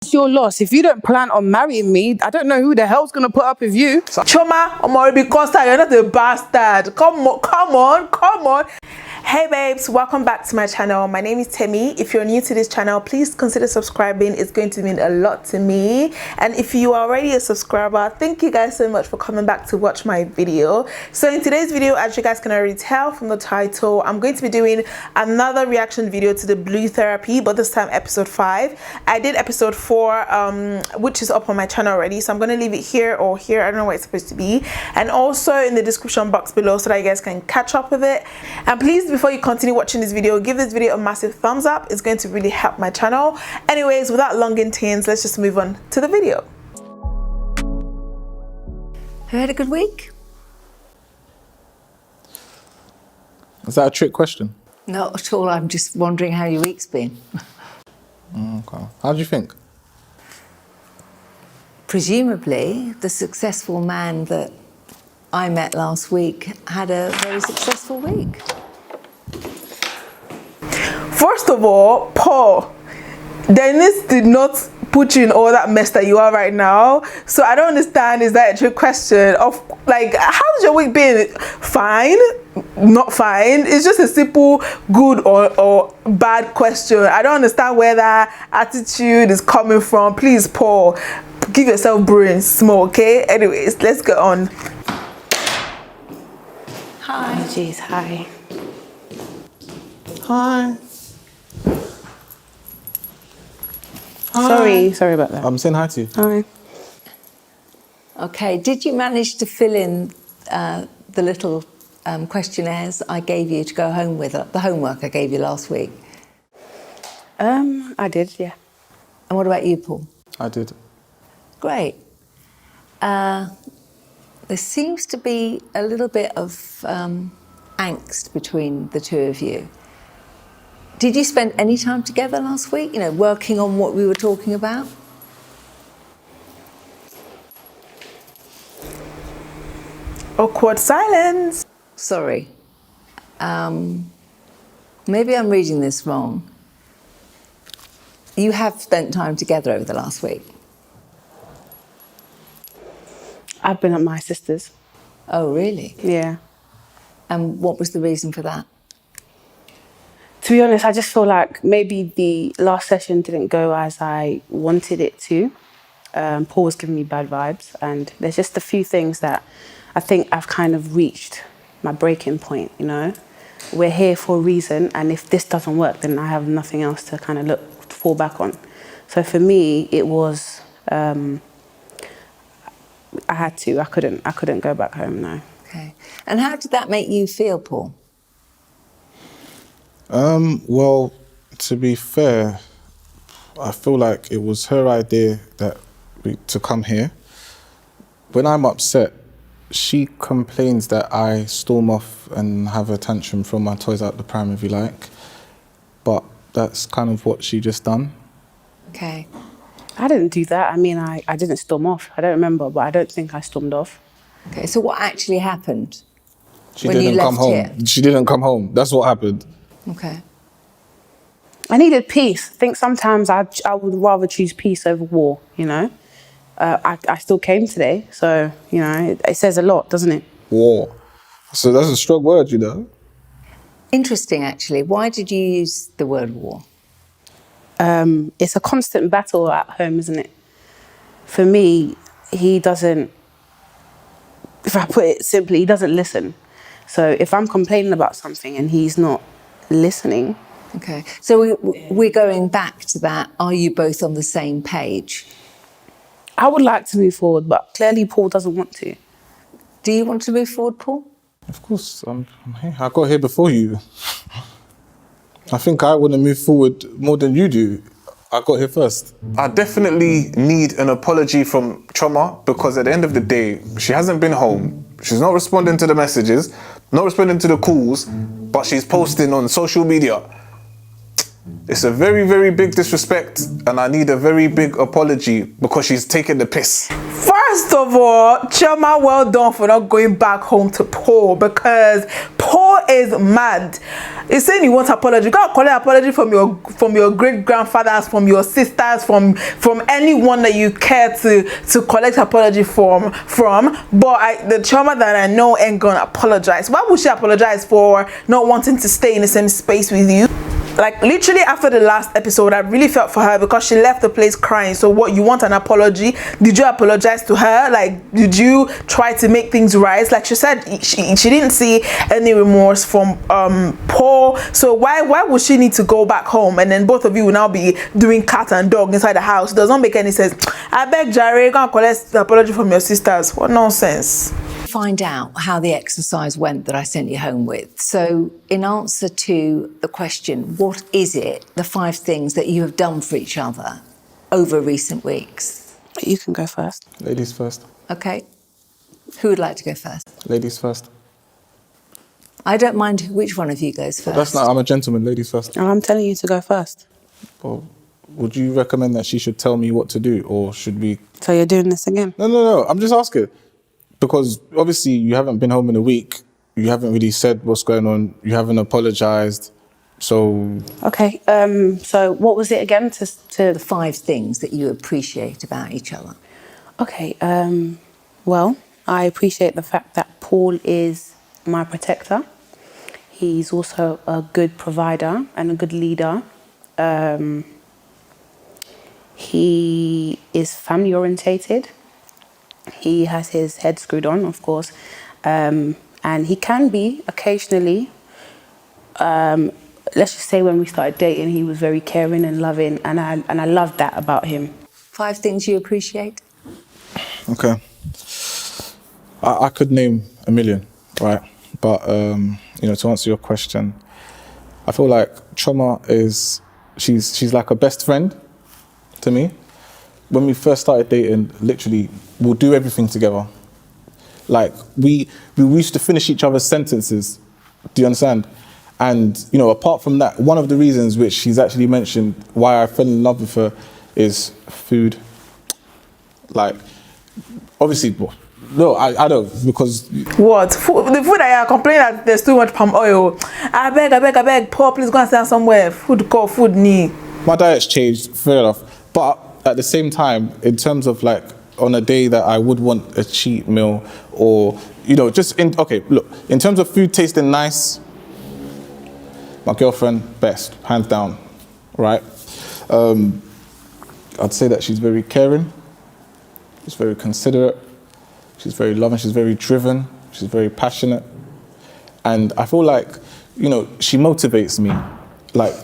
It's your loss. If you don't plan on marrying me, I don't know who the hell's gonna put up with you. Chioma, I'm already Costa, you're not a bastard. Come on. Hey babes, welcome back to my channel. My name is Temi. If you're new to this channel, please consider subscribing. It's going to mean a lot to me. And if you are already a subscriber, thank you guys so much for coming back to watch my video. So in today's video, as you guys can already tell from the title, I'm going to be doing another reaction video to the Blue Therapy, but this time episode 5. I did episode 4, which is up on my channel already, so I'm going to leave it here or here. I don't know what it's supposed to be, and also in the description box below so that you guys can catch up with it. And please, before you continue watching this video, give this video a massive thumbs up. It's going to really help my channel. Anyways, without long intents, let's just move on to the video. Have you had a good week? Is that a trick question? Not at all. I'm just wondering how your week's been. Okay. How do you think? Presumably, the successful man that I met last week had a very successful week. First of all, Paul, Dennis did not put you in all that mess that you are right now. So I don't understand, is that a trick question? Of like, how's your week been? Fine? Not fine? It's just a simple good or bad question. I don't understand where that attitude is coming from. Please, Paul, give yourself brains small, okay? Anyways, let's go on. Hi. Jeez, hi. Hi. Sorry about that. I'm saying hi to you. Hi. Okay, did you manage to fill in the little questionnaires I gave you to go home with, the homework I gave you last week? I did, yeah. And what about you, Paul? I did. Great. There seems to be a little bit of angst between the two of you. Did you spend any time together last week, you know, working on what we were talking about? Awkward silence. Sorry. Maybe I'm reading this wrong. You have spent time together over the last week? I've been at my sister's. Oh, really? Yeah. And what was the reason for that? To be honest, I just feel like maybe the last session didn't go as I wanted it to. Paul was giving me bad vibes, and there's just a few things that I think I've kind of reached my breaking point, you know? We're here for a reason, and if this doesn't work, then I have nothing else to kind of fall back on. So for me, it was, I couldn't go back home, no. Okay. And how did that make you feel, Paul? Well, to be fair, I feel like it was her idea to come here. When I'm upset, she complains that I storm off and have a tantrum, throw my toys out the pram, if you like. But that's kind of what she just done. Okay. I didn't do that. I mean, I didn't storm off. I don't remember, but I don't think I stormed off. Okay, so what actually happened? She when didn't you come left home. here? She didn't come home. That's what happened. Okay. I needed peace. I think sometimes I would rather choose peace over war, you know? I still came today, so, you know, it says a lot, doesn't it? War. So that's a strong word, you know? Interesting, actually. Why did you use the word war? It's a constant battle at home, isn't it? For me, he doesn't, if I put it simply, he doesn't listen. So if I'm complaining about something and he's not listening. Okay, so we're going back to that. Are you both on the same page? I would like to move forward, but clearly Paul doesn't want to. Do you want to move forward, Paul? Of course, I'm here. I got here before you. I think I want to move forward more than you do. I got here first. I definitely need an apology from Chioma, because at the end of the day, she hasn't been home. She's not responding to the messages, not responding to the calls, but she's posting on social media. It's a very, very big disrespect, and I need a very big apology because she's taking the piss. First of all, Chioma, well done for not going back home to Paul, because Paul is mad. He's saying he wants apology. You gotta collect apology from your great grandfathers, from your sisters, from anyone that you care to collect apology from. But the Chioma that I know ain't gonna apologize. Why would she apologize for not wanting to stay in the same space with you? Like, literally after the last episode, I really felt for her because she left the place crying. So what, you want an apology? Did you apologize to her? Like, did you try to make things right? Like she said, she didn't see any remorse from Paul. So why would she need to go back home? And then both of you will now be doing cat and dog inside the house. Does not make any sense. I beg Jare, go and collect the apology from your sisters. What nonsense. Find out how the exercise went that I sent you home with. So in answer to the question, what is it, the 5 things that you have done for each other over recent weeks? You can go first. Ladies first. Okay. Who would like to go first? Ladies first. I don't mind which one of you goes first. That's not, I'm a gentleman, ladies first. And I'm telling you to go first. Well, would you recommend that she should tell me what to do, or should we? So you're doing this again? No, I'm just asking. Because obviously you haven't been home in a week. You haven't really said what's going on. You haven't apologized. So... Okay, so what was it again? The 5 things that you appreciate about each other. Okay, well, I appreciate the fact that Paul is my protector. He's also a good provider and a good leader. He is family orientated. He has his head screwed on, of course, and he can be occasionally, let's just say when we started dating, he was very caring and loving, and I loved that about him. 5 things you appreciate? Okay. I could name a million, right? But, to answer your question, I feel like Chioma she's like a best friend to me. When we first started dating, literally, we'll do everything together. Like, we used to finish each other's sentences. Do you understand? And, apart from that, one of the reasons which she's actually mentioned why I fell in love with her is food. Like, obviously, no, I don't, because... What? The food that you are complaining that there's too much palm oil. I beg, Paul, please go and stand somewhere. Food call, food need. My diet's changed, fair enough. But at the same time, in terms of like, on a day that I would want a cheat meal, or, in terms of food tasting nice, my girlfriend, best, hands down, right? I'd say that she's very caring, she's very considerate, she's very loving, she's very driven, she's very passionate. And I feel like, she motivates me. Like,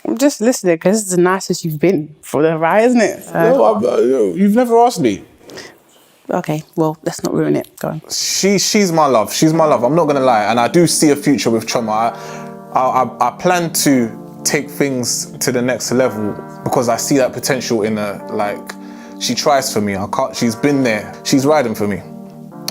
I'm just listening because this is the nicest you've been for the ride, isn't it? So. You've never asked me. Okay, well, let's not ruin it. Go on. She's my love. She's my love. I'm not gonna lie, and I do see a future with Chioma. I plan to take things to the next level because I see that potential in her. Like, she tries for me. She's been there. She's riding for me.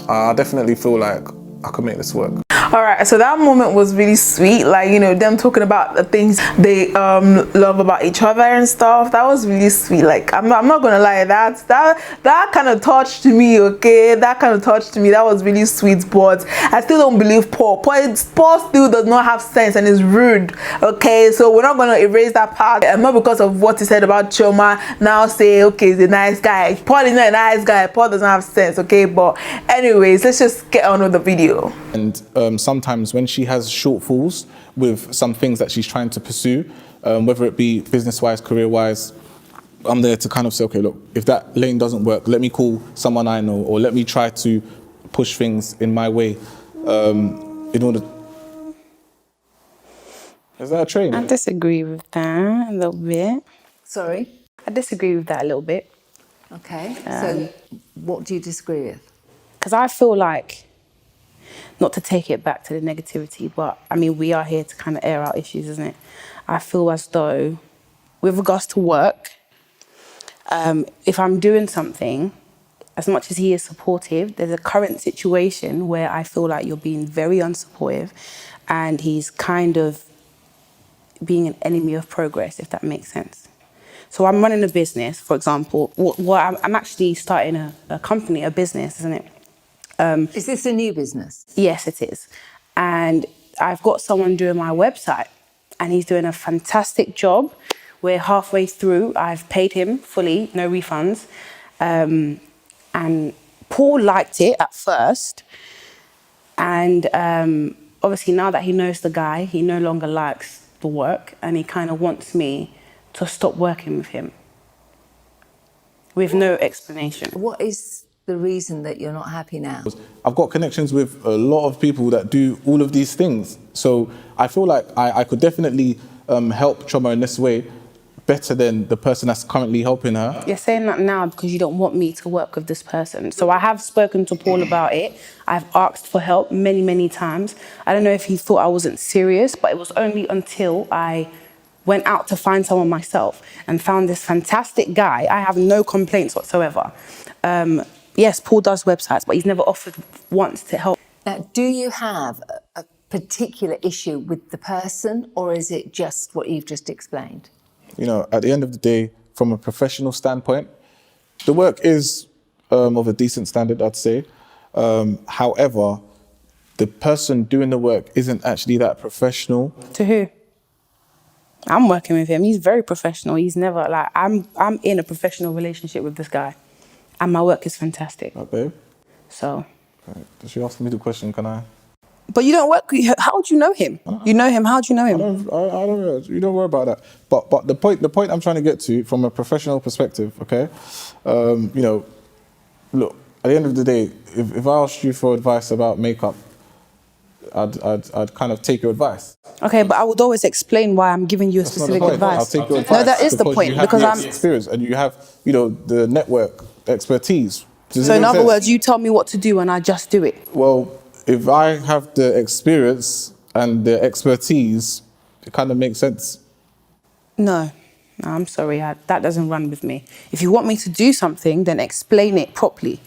I definitely feel like I could make this work. All right, so that moment was really sweet, like, them talking about the things they love about each other and stuff. That was really sweet. Like, I'm not gonna lie, that kind of touched me. Okay, that kind of touched me. That was really sweet. But I still don't believe Paul still does not have sense and is rude. Okay, so we're not gonna erase that part, and not because of what he said about Chioma now say, okay, he's a nice guy. Paul is not a nice guy. Paul doesn't have sense. Okay, but anyways, let's just get on with the video. And sometimes when she has shortfalls with some things that she's trying to pursue, whether it be business-wise, career-wise, I'm there to kind of say, okay, look, if that lane doesn't work, let me call someone I know, or let me try to push things in my way in order... Is that a train? I disagree with that a little bit. Sorry? I disagree with that a little bit. Okay, so what do you disagree with? Because I feel like, not to take it back to the negativity, but I mean, we are here to kind of air out issues, isn't it? I feel as though, with regards to work, if I'm doing something, as much as he is supportive, there's a current situation where I feel like you're being very unsupportive, and he's kind of being an enemy of progress, if that makes sense. So I'm running a business, for example. I'm actually starting a company, a business, isn't it? Is this a new business? Yes, it is. And I've got someone doing my website, and he's doing a fantastic job. We're halfway through. I've paid him fully, no refunds. And Paul liked it at first. And obviously now that he knows the guy, he no longer likes the work, and he kind of wants me to stop working with him with no explanation. What is the reason that you're not happy now? I've got connections with a lot of people that do all of these things. So I feel like I could definitely help Chioma in this way better than the person that's currently helping her. You're saying that now because you don't want me to work with this person. So I have spoken to Paul about it. I've asked for help many, many times. I don't know if he thought I wasn't serious, but it was only until I went out to find someone myself and found this fantastic guy. I have no complaints whatsoever. Yes, Paul does websites, but he's never offered once to help. Now, do you have a particular issue with the person, or is it just what you've just explained? You know, at the end of the day, from a professional standpoint, the work is of a decent standard, I'd say. However, the person doing the work isn't actually that professional. To who? I'm working with him. He's very professional. He's never like, I'm in a professional relationship with this guy, and my work is fantastic. Right, babe? So. Right. She asked me the question, can I? But you don't work. How do you know him? You know him. How do you know him? I don't know. You don't worry about that. But the point I'm trying to get to from a professional perspective, okay? You know, look, at the end of the day, if I asked you for advice about makeup, I'd kind of take your advice. Okay, but I would always explain why I'm giving you a That's not the specific point. advice. I'll take your advice. No, that is the point, you have because the I'm experience and you have, you know, the network expertise. Does it So in make other sense? words, you tell me what to do and I just do it. Well, if I have the experience and the expertise, it kind of makes sense. No, I'm sorry, that doesn't run with me. If you want me to do something, then explain it properly.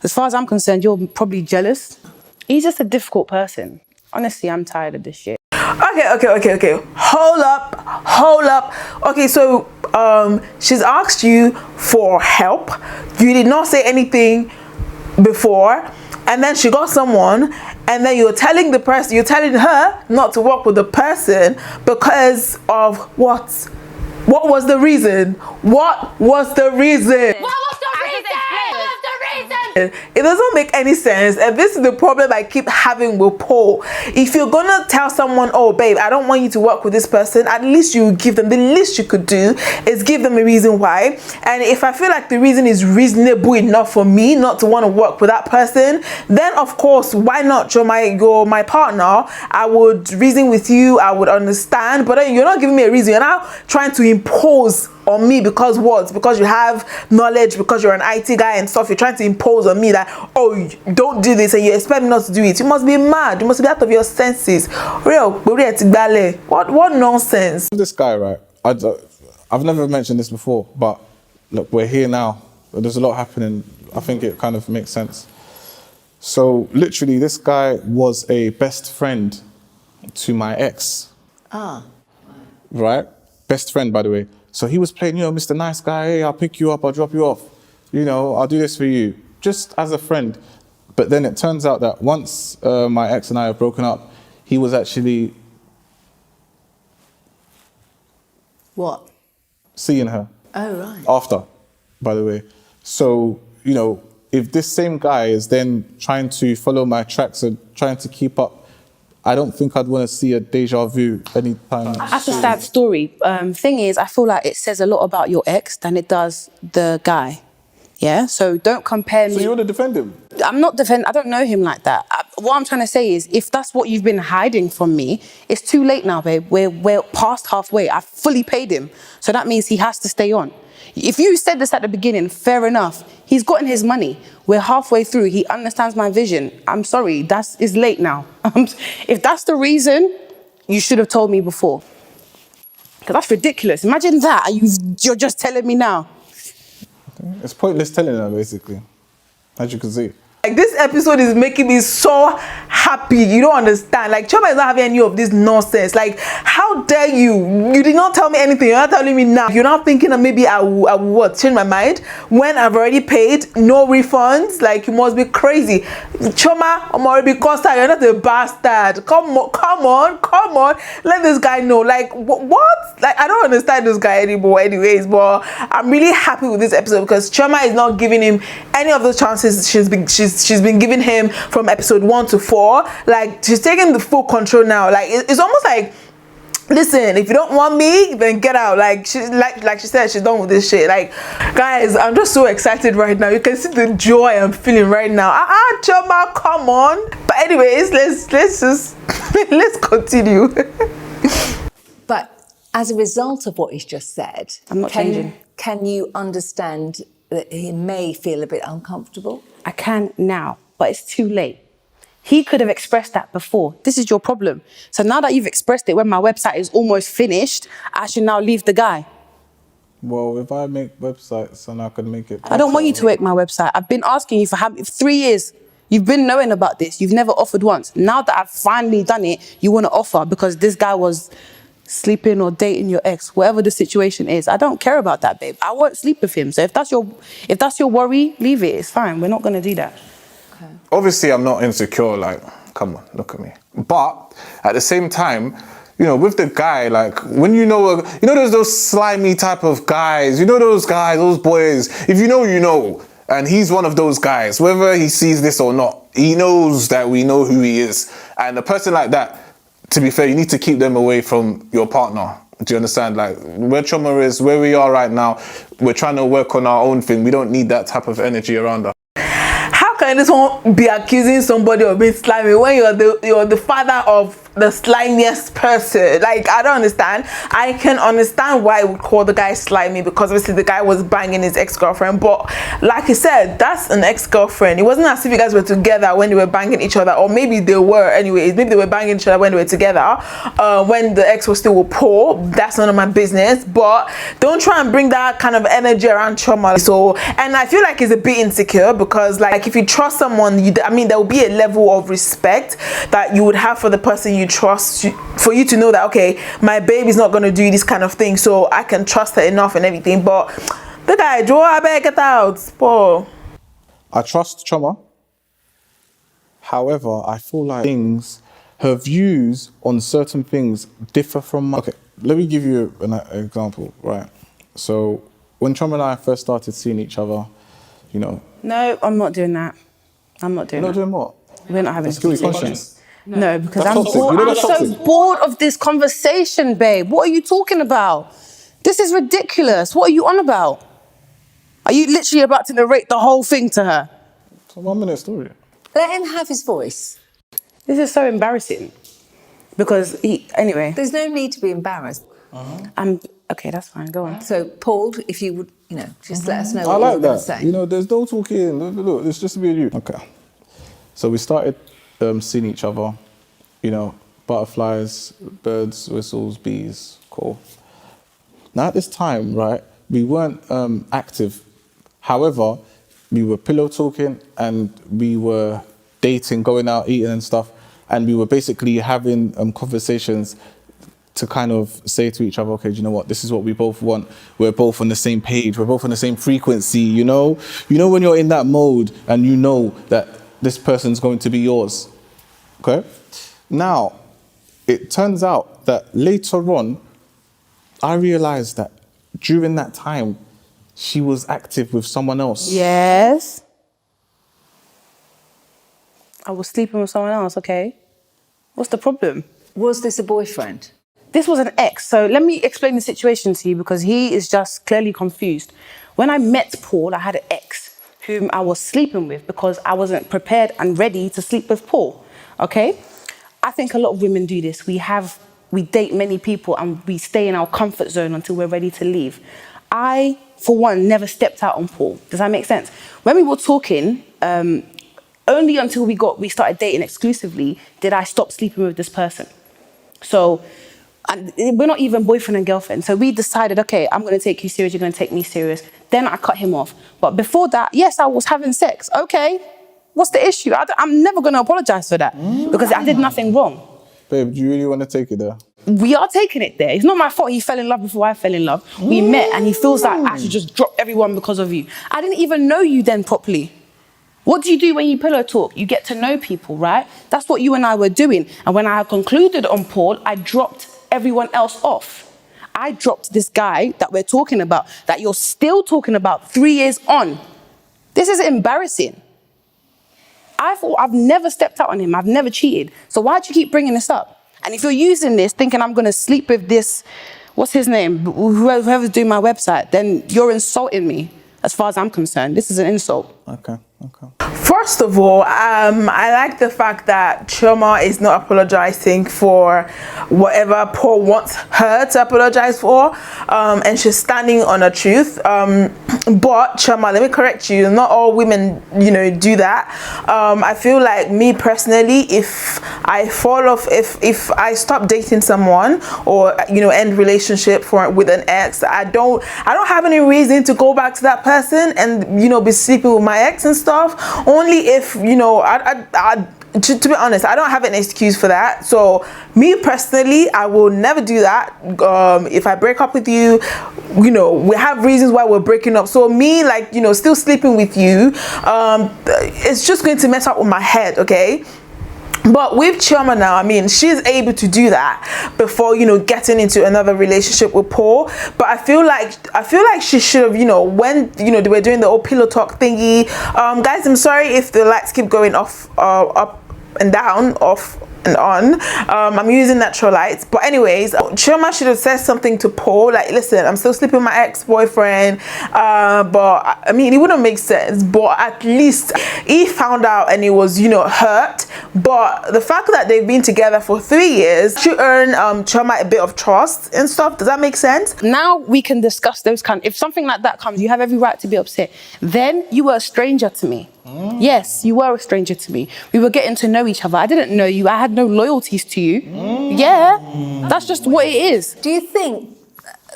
As far as I'm concerned, you're probably jealous. He's just a difficult person. Honestly, I'm tired of this shit. Okay. Hold up. Okay, so she's asked you for help. You did not say anything before, and then she got someone, and then you're telling her not to work with the person because of what? What was the reason? What was the reason? It doesn't make any sense, and this is the problem I keep having with Paul. If you're gonna tell someone, oh babe, I don't want you to work with this person, at least you give them, the least you could do is give them a reason why. And if I feel like the reason is reasonable enough for me not to want to work with that person, then of course, why not? You're my partner. I would reason with you, I would understand, but then you're not giving me a reason. You're now trying to impose on me because what? Because you have knowledge, because you're an IT guy and stuff, you're trying to impose on me that, oh, don't do this, and you expect me not to do it. You must be mad. You must be out of your senses. What nonsense. This guy, right? I've never mentioned this before, but look, we're here now. There's a lot happening. I think it kind of makes sense. So literally, this guy was a best friend to my ex. Right? Best friend, by the way. So he was playing, you know, Mr. Nice Guy, hey, I'll pick you up, I'll drop you off. You know, I'll do this for you. Just as a friend. But then it turns out that once my ex and I have broken up, he was actually... What? seeing her. Oh, right. After, by the way. So, you know, if this same guy is then trying to follow my tracks and trying to keep up, I don't think I'd want to see a deja vu anytime. That's a sad story. Thing is, I feel like it says a lot about your ex than it does the guy. Yeah? So don't compare me. So you want to defend him? I'm not defending. I don't know him like that. What I'm trying to say is, if that's what you've been hiding from me, it's too late now, babe. We're past halfway. I've fully paid him. So that means he has to stay on. If you said this at the beginning, fair enough. He's gotten his money. We're halfway through. He understands my vision. I'm sorry. It's late now. If that's the reason, you should have told me before. Because that's ridiculous. Imagine that. You're just telling me now. It's pointless telling her, basically, as you can see. Like, this episode is making me so happy. You don't understand. Like, Chioma is not having any of this nonsense. Like, how dare you? You did not tell me anything. You're not telling me now. You're not thinking that maybe I will what, change my mind when I've already paid, no refunds. Like, you must be crazy. Chioma, I'm already Costa. You're not a bastard. Come on. Let this guy know. Like, what? Like, I don't understand this guy anymore anyways, but I'm really happy with this episode because Chioma is not giving him any of those chances she's been giving him from episode 1 to 4. Like, she's taking the full control now. Like, it's almost like, listen, if you don't want me, then get out. Like she said, she's done with this shit. Like, guys, I'm just so excited right now. You can see the joy I'm feeling right now. Chioma, come on. But anyways, let's just let's continue. But as a result of what he's just said, I'm not changing. Can you understand that he may feel a bit uncomfortable? I can now, but it's too late. He could have expressed that before. This is your problem. So now that you've expressed it, when my website is almost finished, I should now leave the guy. Well, if I make websites and I can make it... I don't want you to make my website. I've been asking you for 3 years. You've been knowing about this. You've never offered once. Now that I've finally done it, you want to offer because this guy was sleeping or dating your ex, whatever the situation is. I don't care about that, babe. I won't sleep with him. So if that's your worry, leave it. It's fine. We're not going to do that. Okay. Obviously, I'm not insecure. Like, come on, look at me. But at the same time, you know, with the guy, like, when there's those slimy type of guys, those guys, those boys, if you know, and he's one of those guys, whether he sees this or not, he knows that we know who he is. And a person like that, to be fair, you need to keep them away from your partner. Do you understand? Like, where Chioma is, where we are right now, we're trying to work on our own thing. We don't need that type of energy around us. How can this one be accusing somebody of being slimy when you're the father of the slimiest person? Like, I don't understand. I can understand why I would call the guy slimy because obviously the guy was banging his ex-girlfriend, but like I said, that's an ex-girlfriend. It wasn't as if you guys were together when they were banging each other, or maybe they were anyways. Maybe they were banging each other when they were together, when the ex was still with Paul. That's none of my business, but don't try and bring that kind of energy around Chioma. So, and I feel like he's a bit insecure because, like, if you trust someone, there will be a level of respect that you would have for the person you trust, for you to know that, okay, my babe is not going to do this kind of thing, so I can trust her enough and everything. But the guy, Joe, I better get out, Paul. I trust Chioma. However, I feel like her views on certain things differ from mine. Okay, let me give you an example, right? So when Chioma and I first started seeing each other, No, I'm not doing that. I'm not doing that. You're not doing what? We're not having That's guilty conversation. conscience. No, because That's I'm toxic. bored. You know I'm that's so toxic. bored of this conversation, babe. What are you talking about? This is ridiculous. What are you on about? Are you literally about to narrate the whole thing to her? It's a 1 minute story. Let him have his voice. This is so embarrassing. Because anyway, There's no need to be embarrassed. okay, that's fine. Go on. So, Paul, if you would, just let us know I what like you're going that. to say. There's no talking. Look, it's just me and you. Okay. So we started seeing each other, butterflies, birds, whistles, bees, cool. Now at this time, right, we weren't active. However, we were pillow talking and we were dating, going out, eating and stuff. And we were basically having conversations to kind of say to each other, okay, do you know what? This is what we both want. We're both on the same page. We're both on the same frequency, You know when you're in that mode and you know that this person's going to be yours, okay? Now, it turns out that later on, I realized that during that time, she was active with someone else. Yes. I was sleeping with someone else, okay? What's the problem? Was this a boyfriend? This was an ex. So let me explain the situation to you because he is just clearly confused. When I met Paul, I had an ex whom I was sleeping with because I wasn't prepared and ready to sleep with Paul, okay? I think a lot of women do this. We date many people and we stay in our comfort zone until we're ready to leave. I, for one, never stepped out on Paul. Does that make sense? When we were talking, only until we started dating exclusively did I stop sleeping with this person. So we're not even boyfriend and girlfriend. So we decided, okay, I'm going to take you serious, you're going to take me serious. Then I cut him off. But before that, yes, I was having sex. Okay, What's the issue? I'm never going to apologize for that because I did nothing wrong. Babe, do you really want to take it there? We are taking it there. It's not my fault he fell in love before I fell in love. We met and he feels like I should just drop everyone because of you. I didn't even know you then properly. What do you do when you pillow talk? You get to know people, right? That's what you and I were doing. And when I concluded on Paul, I dropped everyone else off. I dropped this guy that we're talking about, that you're still talking about 3 years on. This is embarrassing. I've never stepped out on him. I've never cheated. So why'd you keep bringing this up? And if you're using this, thinking I'm going to sleep with this, what's his name, whoever's doing my website, then you're insulting me. As far as I'm concerned, this is an insult. Okay. First of all, I like the fact that Chioma is not apologizing for whatever Paul wants her to apologize for, and she's standing on her truth. But Chioma, let me correct you, not all women, do that. I feel like, me personally, if I fall off, if I stop dating someone or end relationship with an ex, I don't have any reason to go back to that person and be sleeping with my ex and stuff. Only if to be honest, I don't have an excuse for that. So me personally, I will never do that. If I break up with you, we have reasons why we're breaking up. So me, still sleeping with you, it's just going to mess up with my head, okay? But with Chioma now, I mean, she's able to do that before, getting into another relationship with Paul. But I feel like she should have, when, they were doing the old pillow talk thingy. Guys, I'm sorry if the lights keep going off, up and down, off and on. I'm using natural lights. But anyways, Chioma should have said something to Paul, like, listen, I'm still sleeping with my ex-boyfriend. But I mean, it wouldn't make sense. But at least he found out and he was, hurt. But the fact that they've been together for 3 years should earn Chioma a bit of trust and stuff. Does that make sense? Now we can discuss those if something like that comes, you have every right to be upset. Then you were a stranger to me. Yes, you were a stranger to me. We were getting to know each other. I didn't know you. I had no loyalties to you. Yeah, that's just what it is. Do you think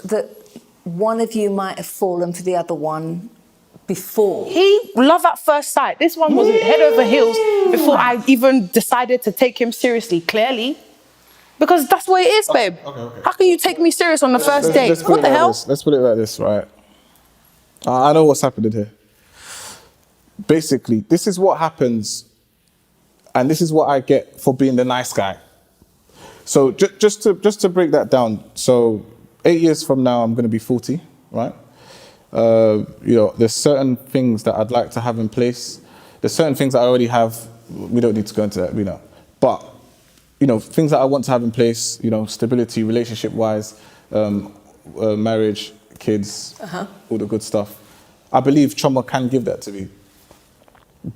that one of you might have fallen for the other one before? Love at first sight. This one was head over heels before I even decided to take him seriously, clearly. Because that's what it is, babe. Okay. How can you take me serious on the first date? What the hell? Let's put it like this, right? I know what's happening here. Basically, this is what happens, and this is what I get for being the nice guy. So just to break that down, so 8 years from now, I'm going to be 40, right? There's certain things that I'd like to have in place. There's certain things that I already have. We don't need to go into that, we know. But, things that I want to have in place, stability, relationship-wise, marriage, kids, all the good stuff. I believe Chioma can give that to me.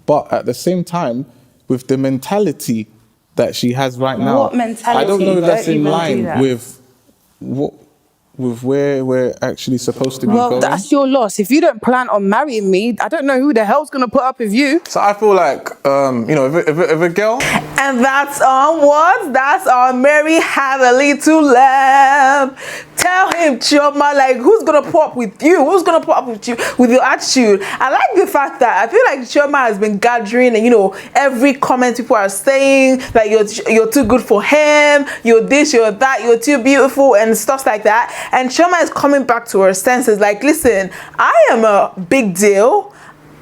But at the same time, with the mentality that she has right now, what mentality? I don't know if that's in line with where we're actually supposed to be going. Well, that's your loss. If you don't plan on marrying me, I don't know who the hell's going to put up with you. So I feel like, if a girl... And that's on what? That's on Mary Had a Little Lamb. Tell him, Chioma, who's going to put up with you? Who's going to put up with you with your attitude? I like the fact that I feel like Chioma has been gathering and, every comment people are saying, like, you're too good for him, you're this, you're that, you're too beautiful and stuff like that. And Chioma is coming back to her senses, like, listen, I am a big deal.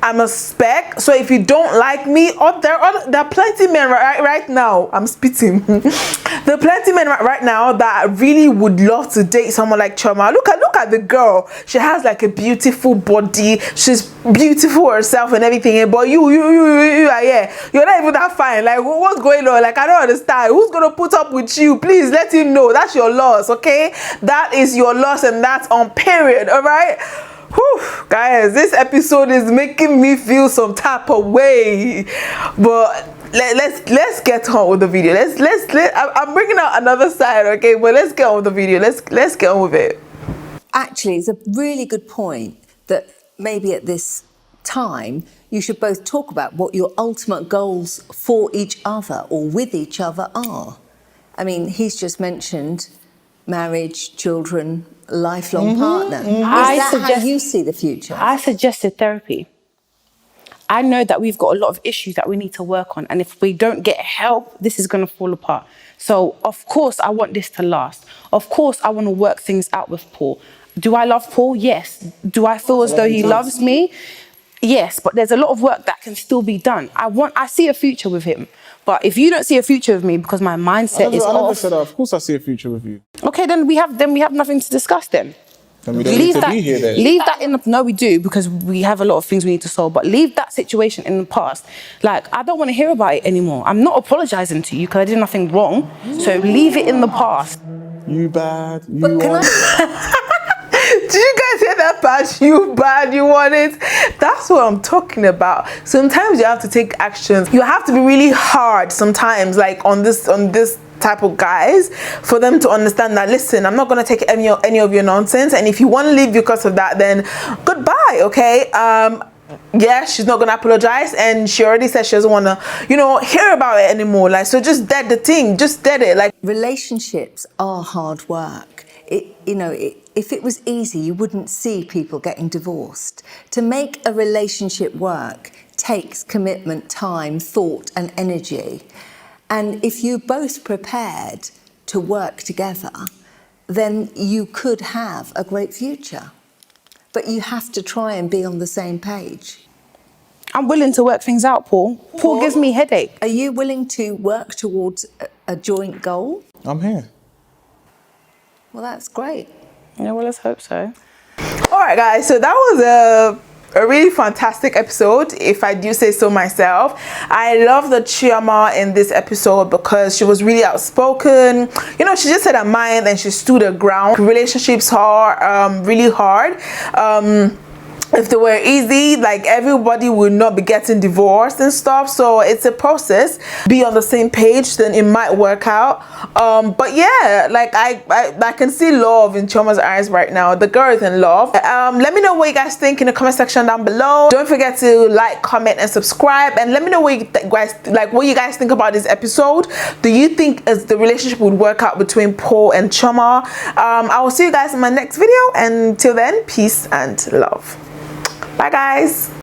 I'm a spec, so if you don't like me, there are plenty men right now. I'm spitting. There are plenty men right now that really would love to date someone like Chioma. Look at the girl. She has like a beautiful body. She's beautiful herself and everything. But you're not even that fine. Like, what's going on? Like, I don't understand. Who's gonna put up with you? Please let him know that's your loss. Okay, that is your loss, and that's on period. All right. Whew, guys, this episode is making me feel some type of way, but let's get on with the video. I'm bringing out another side, okay? But let's get on with the video. Let's get on with it. Actually, it's a really good point that maybe at this time you should both talk about what your ultimate goals for each other or with each other are. I mean, he's just mentioned marriage, children, lifelong partner. Is that how you see the future? I suggested therapy. I know that we've got a lot of issues that we need to work on. And if we don't get help, this is going to fall apart. So, of course, I want this to last. Of course, I want to work things out with Paul. Do I love Paul? Yes. Do I feel as though he loves me? Yes. But there's a lot of work that can still be done. I see a future with him. But if you don't see a future with me because my mindset is I never off, said that. Of course I see a future with you. okay, then we have nothing to discuss then. Then we don't need to be here then. Leave that in the, no, we do, because we have a lot of things we need to solve, but leave that situation in the past. Like, I don't want to hear about it anymore. I'm not apologizing to you because I did nothing wrong. So leave it in the past. You bad, you But can want Did you guys hear that part? You bad, you want it? That's what I'm talking about. Sometimes you have to take actions. You have to be really hard sometimes, like on this type of guys, for them to understand that, listen, I'm not going to take any of your nonsense, and if you want to leave because of that, then goodbye, okay? Yeah, she's not going to apologize, and she already said she doesn't want to, hear about it anymore. Like, so just dead the thing, just dead it. Like, relationships are hard work. If it was easy, you wouldn't see people getting divorced. To make a relationship work takes commitment, time, thought, and energy. And if you're both prepared to work together, then you could have a great future. But you have to try and be on the same page. I'm willing to work things out, Paul. Paul gives me headache. Are you willing to work towards a joint goal? I'm here. Well, that's great. Yeah, well, let's hope so. all right, guys, so that was a really fantastic episode, if I do say so myself. I love the Chioma in this episode because she was really outspoken. She just said her mind and she stood her ground. Relationships are really hard. If they were easy, like, everybody would not be getting divorced and stuff. So it's a process. Be on the same page, then it might work out. But yeah, like, I can see love in Chioma's eyes right now. The girl is in love. Let me know what you guys think in the comment section down below. Don't forget to like, comment, and subscribe. And let me know what you guys think about this episode. Do you think the relationship would work out between Paul and Chioma? I will see you guys in my next video. And till then, peace and love. Bye, guys.